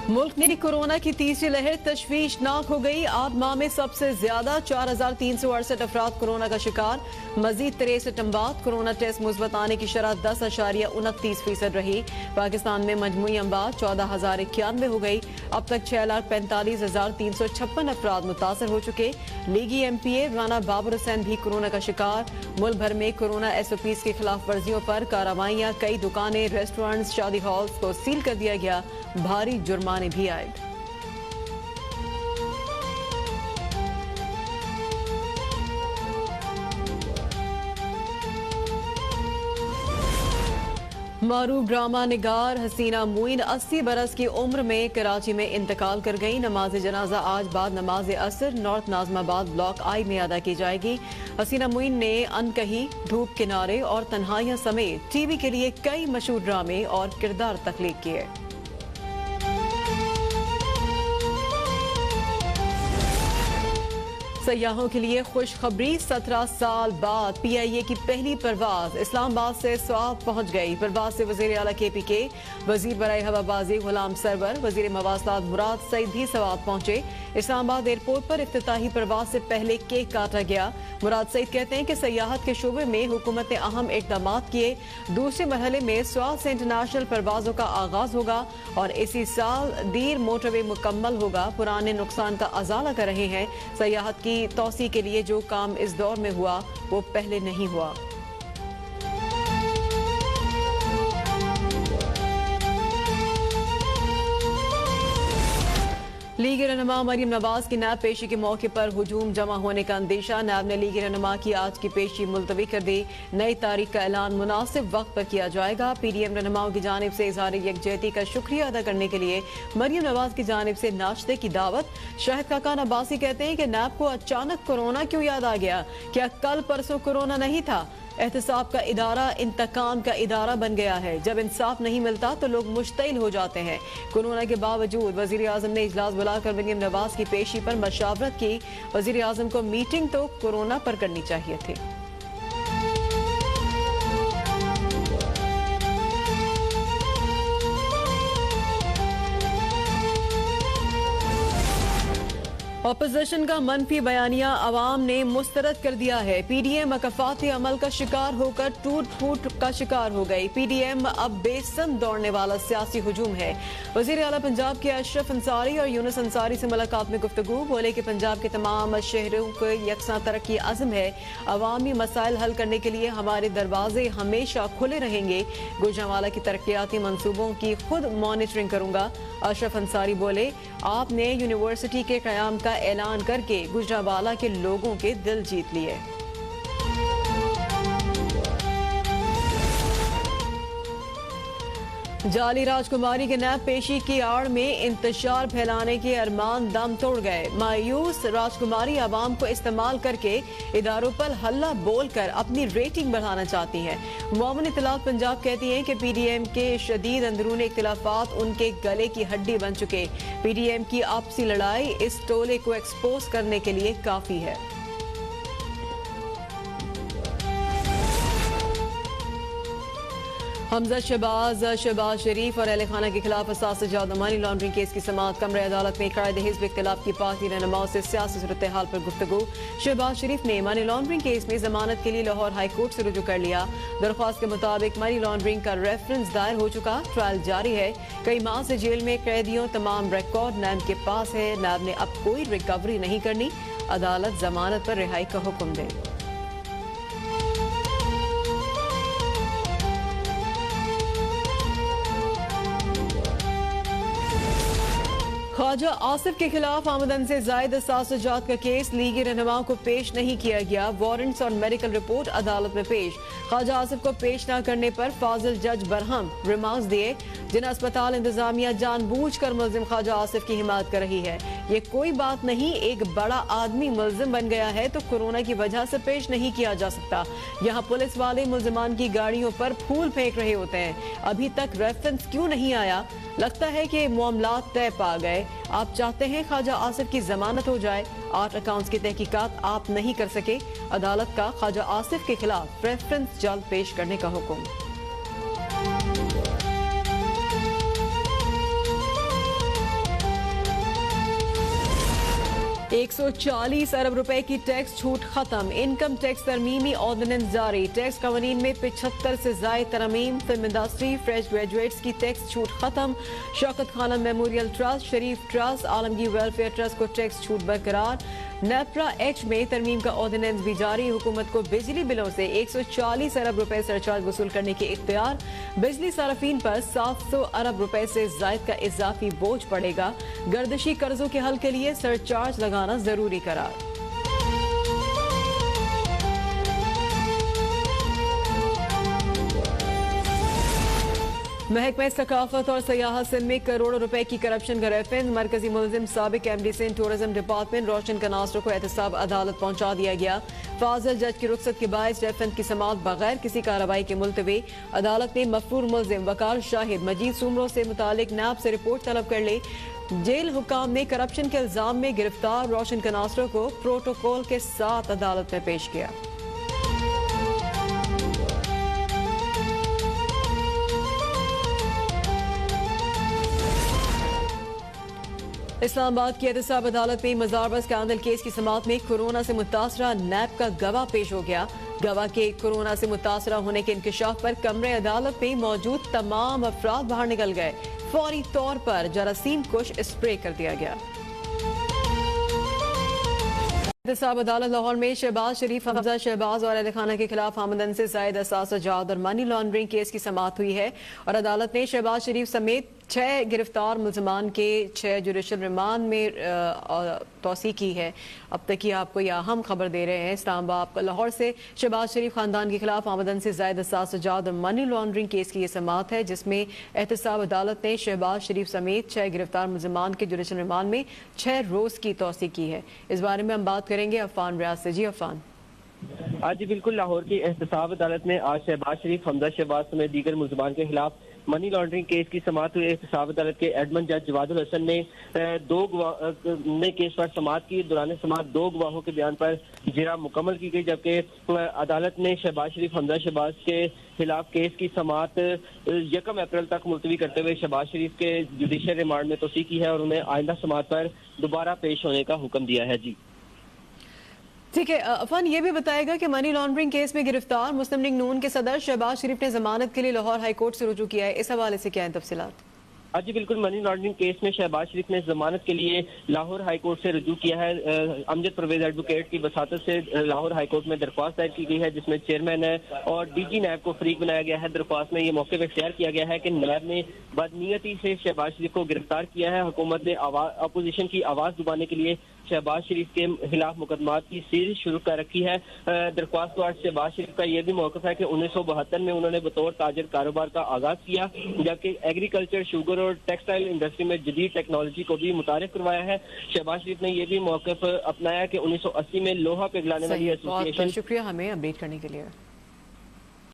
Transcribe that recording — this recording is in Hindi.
मुल्क में कोरोना की तीसरी लहर तशवीशनाक हो गई। 8 माह में सबसे ज्यादा 4,368 अफराद कोरोना का शिकार। मजीद 63 अमवात। कोरोना टेस्ट मुस्बत आने की शरह 10.29% रही। पाकिस्तान में मजमूई अमवात 14,091 हो गई। अब तक 6,45,356 अफराद मुतासर हो चुके। लीगी MPA राना बाबर हुसैन भी कोरोना का शिकार। मुल्क भर में कोरोना SOPs की खिलाफ वर्जियों पर कार्रवाइयां। कई दुकानें, रेस्टोरेंट्स, शादी हॉल्स को सील कर दिया गया। भारी जुर्माने भी आए। मारूफ ड्रामा निगार हसीना मोइन 80 बरस की उम्र में कराची में इंतकाल कर गई। नमाज जनाजा आज बाद नमाज असर नॉर्थ नाजमाबाद ब्लॉक I में अदा की जाएगी। हसीना मोइन ने अनकही, धूप किनारे और तन्हाइयां समेत TV के लिए कई मशहूर ड्रामे और किरदार तख्लीक किए। सयाहों के लिए खुशखबरी। 17 साल बाद PIA की पहली परवाज इस्लामाबाद से स्वात पहुंच गई। परवाज से वजीर आला KPK, वजीर बराए हवाबाजी गुलाम सरवर, वजीर मवासलात मुराद सईद भी स्वात पहुंचे। इस्लामाबाद एयरपोर्ट पर इफ्तिताही परवाज से पहले केक काटा गया। मुराद सईद कहते हैं कि सयाहत के शोबे में हुकूमत ने अहम इकदाम किए। दूसरे मरहले में स्वात से इंटरनेशनल परवाजों का आगाज होगा और इसी साल दीर मोटरवे मुकम्मल होगा। पुराने नुकसान का अजाला कर रहे हैं। सयाहत की तौसी के लिए जो काम इस दौर में हुआ वो पहले नहीं हुआ। लीग रहनुमा मरियम नवाज की नैब पेशी के मौके पर हुजूम जमा होने का अंदेशा। नैब ने लीग रहनुमा की आज की पेशी मुलतवी कर दी। नई तारीख का ऐलान मुनासिब वक्त पर किया जाएगा। PDM रहनुमाओं की जानिब से इज़हार यकजहती का शुक्रिया अदा करने के लिए मरियम नवाज की जानिब से नाश्ते की दावत। शाहिद खाकान अब्बासी कहते हैं कि नैब को अचानक कोरोना क्यों याद आ गया? क्या कल परसों कोरोना नहीं था? एहतसाब का इदारा इंतकाम का इदारा बन गया है। जब इंसाफ नहीं मिलता तो लोग मुश्तिल हो जाते हैं। कोरोना के बावजूद वजीर आजम ने इजलास बुलाकर मरियम नवाज की पेशी पर मशावरत की। वजीर आजम को मीटिंग तो कोरोना पर करनी चाहिए थी। अपोजिशन का मनफी बयानिया अवाम ने मुस्तरद कर दिया है। PDM मकफाती अमल का शिकार होकर टूट फूट का शिकार हो गई। PDM अब बेसन दौड़ने वाला सियासी हुजूम है। वजीर आला पंजाब के अशरफ अंसारी और यूनुस अंसारी से मुलाकात में गुफ्तगू। बोले कि पंजाब के तमाम शहरों को यकसा तरक्की अज़्म है। अवामी मसाइल हल करने के लिए हमारे दरवाजे हमेशा खुले रहेंगे। गुजरांवाला की तरक्याती मंसूबों की खुद मॉनिटरिंग करूंगा। अशरफ अंसारी बोले, आपने यूनिवर्सिटी के क़याम का ऐलान करके गुजरांवाला के लोगों के दिल जीत लिए। जाली राजकुमारी के नैब पेशी की आड़ में इंतशार फैलाने के अरमान दम तोड़ गए। मायूस राजकुमारी आवाम को इस्तेमाल करके इदारों पर हल्ला बोलकर अपनी रेटिंग बढ़ाना चाहती हैं। मुआवन इत्तलात पंजाब कहती हैं कि PDM के शदीद अंदरूनी इख्तिलाफात उनके गले की हड्डी बन चुके। PDM की आपसी लड़ाई इस टोले को एक्सपोज करने के लिए काफी है। हमजा शहबाज शरीफ और अहले खाना के खिलाफ असास जाद मनी लॉन्ड्रिंग केस की समाअत। कमरे अदालत में कायदे हिज़्ब इख्तिलाफ की पार्टी रहनुमाओं से सियासी सूरत हाल पर गुफ्तगू। शहबाज शरीफ ने मनी लॉन्ड्रिंग केस में जमानत के लिए लाहौर हाई कोर्ट से रुजू कर लिया। दरख्वास्त के मुताबिक मनी लॉन्ड्रिंग का रेफरेंस दायर हो चुका। ट्रायल जारी है। कई माह से जेल में कैदियों तमाम रिकॉर्ड नैब के पास है। नैब ने अब कोई रिकवरी नहीं करनी। अदालत जमानत पर रिहाई का हुक्म दे। ख्वाजा आसिफ के खिलाफ आमदन से जायद असासजात का केस लीगी रहनुमाओं को पेश नहीं किया गया। वारंट्स और मेडिकल रिपोर्ट अदालत में पेश। ख्वाजा आसिफ को पेश न करने पर फाजिल जज बरहम रिमांड दिए। जिन अस्पताल इंतजामिया जानबूझकर मुल्जिम ख्वाजा आसिफ की हिमायत कर रही है। ये कोई बात नहीं, एक बड़ा आदमी मुल्जिम बन गया है तो कोरोना की वजह से पेश नहीं किया जा सकता। यहाँ पुलिस वाले मुल्जिमान की गाड़ियों पर फूल फेंक रहे होते हैं। अभी तक रेफरेंस क्यों नहीं आया? लगता है कि मामलात तय पा गए। आप चाहते हैं ख्वाजा आसिफ की जमानत हो जाए। 8 अकाउंट्स की तहकीकात आप नहीं कर सके। अदालत का ख्वाजा आसिफ के खिलाफ रेफरेंस जल्द पेश करने का हुक्म। 140 अरब रुपए की टैक्स छूट खत्म। इनकम टैक्स तरमीमी ऑर्डिनेंस जारी। टैक्स कवानीन में 75 से ज्यादा तरमीम। फिल्म इंडस्ट्री फ्रेश ग्रेजुएट्स की टैक्स छूट खत्म। शौकत खानम मेमोरियल ट्रस्ट, शरीफ ट्रस्ट, आलमगीर वेलफेयर ट्रस्ट को टैक्स छूट बरकरार। नेपरा एक्ट में तरमीम का ऑर्डिनेंस भी जारी। हुकूमत को बिजली बिलों से 140 अरब रुपए सरचार्ज वसूल करने के इख्तियार। बिजली सार्फिन पर 700 अरब रुपए से जायद का इजाफी बोझ पड़ेगा। गर्दिशी कर्जों के हल के लिए सरचार्ज लगाना जरूरी करार। महकमा सकाफत और सयाहत सिंध में करोड़ों रुपए की करप्शन का रेफरेंस। मरकजी मुलजिम साबिक एमडी सिंध टूरिज्म डिपार्टमेंट रोशन कनास्ट्रो को एहतसाब अदालत पहुंचा दिया गया। फाजिल जज की रुख्सत के बायस रेफरेंस की समाअत बगैर किसी कार्रवाई के मुलतवी। अदालत ने मफरूर मुलजिम वकार शाहिद मजीद सुमरों से मुतालिक नैब से रिपोर्ट तलब कर ली। जेल हुकाम ने करप्शन के इल्जाम में गिरफ्तार रोशन कनास्ट्रो को प्रोटोकॉल के साथ अदालत में पेश किया। इस्लामाबाद की एहतसाब अदालत में मजारबस स्कैंडल केस की समाअत में कोरोना से मुतासरा नैब का गवाह पेश हो गया। गवाह के कोरोना से मुतासरा होने के इंकशाफ पर कमरे अदालत में मौजूद तमाम अफराद बाहर निकल गए। फौरी तौर पर जरासीम कुश स्प्रे कर दिया गया। एहतसाब अदालत लाहौर में शहबाज शरीफ, हमजा शहबाज और अहल खाना के खिलाफ आमदन से जायद असासाजात और मनी लॉन्ड्रिंग केस की समाअत हुई है और अदालत ने शहबाज शरीफ समेत 6 गिरफ्तार मुल्जमान के 6 जुडिशल रिमांड में तोसी की है। अब तक की आपको यह अहम खबर दे रहे हैं इस्लामाबाद लाहौर से। शहबाज शरीफ खानदान के खिलाफ आमदन से जायद असासाजात और मनी लॉन्ड्रिंग केस की यह समाअत है, जिसमें एहतसाब अदालत ने शहबाज शरीफ समेत 6 गिरफ्तार मुल्जमान के जुडिशल रिमांड में 6 रोज की तोसी की है। इस बारे में हम बात करेंगे अफान रियाज से। जी अफान। आज बिल्कुल लाहौर की एहतसाब अदालत में आज शहबाज शरीफ, हमजा शहबाज समेत दीगर मुल्जमान के खिलाफ मनी लॉन्ड्रिंग केस की समाअत हुई। एहतसाब अदालत के एडमन जज जवादुल हसन ने केस पर समाअत की। दौरान समाअत 2 गवाहों के बयान पर जिरा मुकम्मल की गई, जबकि अदालत ने शहबाज शरीफ, हमजा शहबाज के खिलाफ केस की समाअत 1 अप्रैल तक मुलतवी करते हुए शहबाज शरीफ के जुडिशल रिमांड में तोसी की है और उन्हें आइंदा समाअत पर दोबारा पेश होने का हुक्म दिया है। जी ठीक है अफान, ये भी बताएगा कि मनी लॉन्ड्रिंग केस में गिरफ्तार मुस्लिम लीग नून के सदर शहबाज शरीफ ने जमानत के लिए लाहौर हाईकोर्ट से रुजू किया है। इस हवाले से क्या है तफसीलात? जी बिल्कुल, मनी लॉन्ड्रिंग केस में शहबाज शरीफ ने जमानत के लिए लाहौर हाईकोर्ट से रुजू किया है। अमजद परवेज एडवोकेट की वसातत से लाहौर हाईकोर्ट में दरख्वास्त दायर की गई है, जिसमें चेयरमैन है और डीजी नैब को फरीक बनाया गया है। दरख्वास्त में ये मौके इख्तियार किया गया है कि नैब ने बदनीयती से शहबाज शरीफ को गिरफ्तार किया है। हुकूमत ने अपोजिशन की आवाज दबाने के लिए शहबाज शरीफ के खिलाफ मुकदमात की सीरीज शुरू कर रखी है। दरख्वास्त को आज शहबाज शरीफ का यह भी मौकफ है कि 1972 में उन्होंने बतौर ताजर कारोबार का आगाज किया, जबकि एग्रीकल्चर, शुगर और टेक्सटाइल इंडस्ट्री में जदीद टेक्नोलॉजी को भी मुतारिफ करवाया है। शहबाज शरीफ ने यह भी मौकफ अपनाया कि 1980 में लोहा पिघलाने वाली एसोसिएशन। शुक्रिया हमें अपडेट करने के लिए।